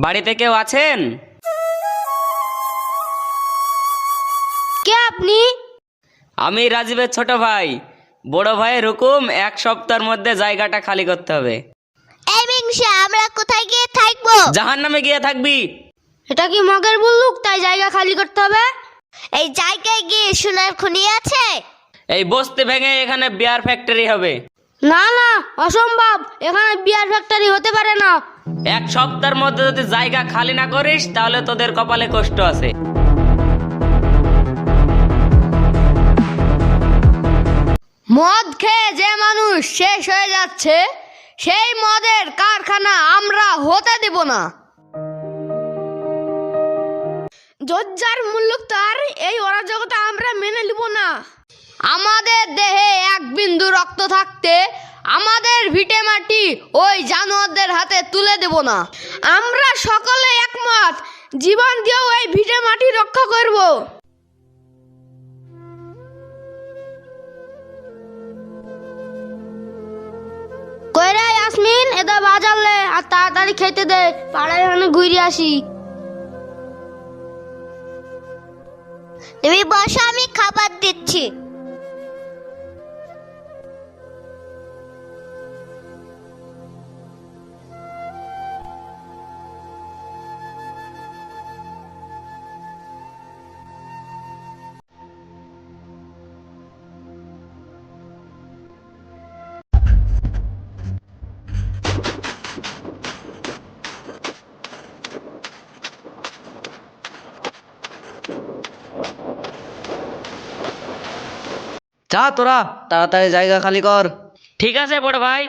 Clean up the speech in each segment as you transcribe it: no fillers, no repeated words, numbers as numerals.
বাড়িতে কেউ আছেন? কে আপনি? আমি রাজীবের ছোট ভাই। বড় ভাইয়ের হুকুম 1 সপ্তাহের মধ্যে জায়গাটা খালি করতে হবে। এই মিংসা, আমরা কোথায় গিয়ে থাকবো? জাহান্নামে গিয়ে থাকবি। এটা কি মগের বুল্লুক তাই জায়গা খালি করতে হবে? এই জায়গায় গিয়ে সোনার খনি আছে? এই বস্তি ভেঙে এখানে বিয়ার ফ্যাক্টরি হবে। না না, অসম্ভব, এখানে বিয়ার ফ্যাক্টরি হতে পারে না। 1 সপ্তাহের মধ্যে যদি জায়গা খালি না করিস তাহলে তোদের কপালে কষ্ট আছে। মদ খেয়ে যে মানুষ শেষ হয়ে যাচ্ছে, সেই মদের কারখানা আমরা হতে দেব না। জজ্জার মুল্লুক তার এই অরাজকতা আমরা মেনে নিব না। আমাদের দেহে 1 বিন্দু রক্ত থাকতে আমাদের ভিটে মাটি ওই জানোয়ারদের হাতে তুলে দেব না। আমরা সকলে একমত, জীবন দিয়েও এই ভিটে মাটি রক্ষা করব। কইরা ইয়াসমিন, এদা বাজারলে আর তাড়াতাড়ি খেতে দে, পাড়ায় আমি ঘুরে আসি। তুমি বসো, আমি খাবার দিচ্ছি। যা তোরা তাড়াতাড়ি জায়গা খালি কর। ঠিক আছে বড় ভাই।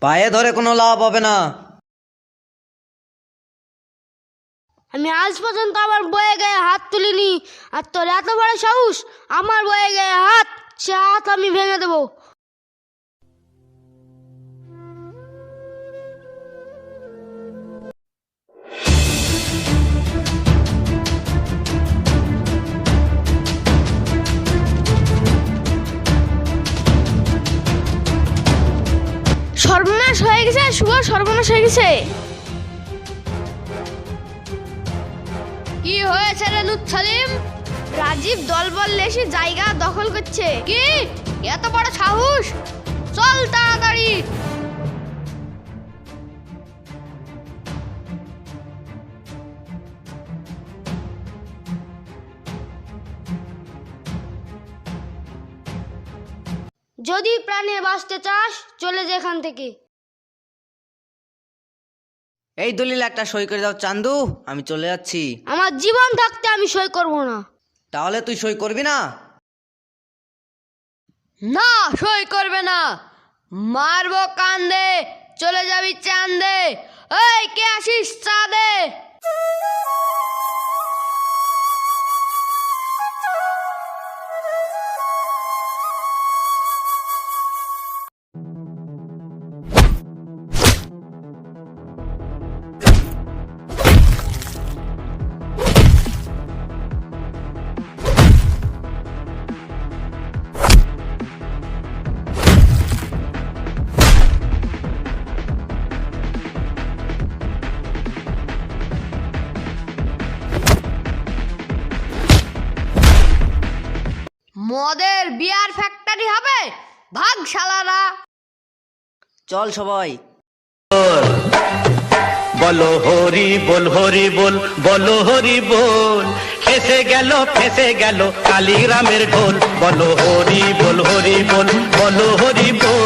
পায়ে ধরে কোনো লাভ হবে না। আমি আজ পর্যন্ত আমার বয়ে গায়ে হাত তুলিনি, আর তোর এত বড় সাহস আমার বয়ে গায়ে হাত, সে হাত আমি ভেঙে দেবো। সর্বনাশ হয়ে গেছে, শুভ সর্বনাশ হয়ে গেছে। কি হয়েছে রে লুৎ সালিম? রাজীব দলবল এসে জায়গা দখল করছে। কি এত বড় সাহস? চল তাড়াতাড়ি। যদি প্রাণে বাঁচতে চাস চলে যা এখান থেকে। এই দলিল একটা সই করে দাও চান্দু, আমি চলে যাচ্ছি। আমার জীবন থাকতে আমি সই করব না। তাহলে তুই সই করবি না? না, সই করবে না। মারবো কান্দে, চলে যাবি চান্দে। এই কে আসিস, চা দে। মদের বিয়ার ফ্যাক্টরি হবে, ভাগ শালারা। চল সবাই। বলো হরি বল হরি বল, বলো হরি বল। ফেসে গেল কালীগ্রামের ঢোল। বলো হরি বল হরি বল, বলো হরি বল।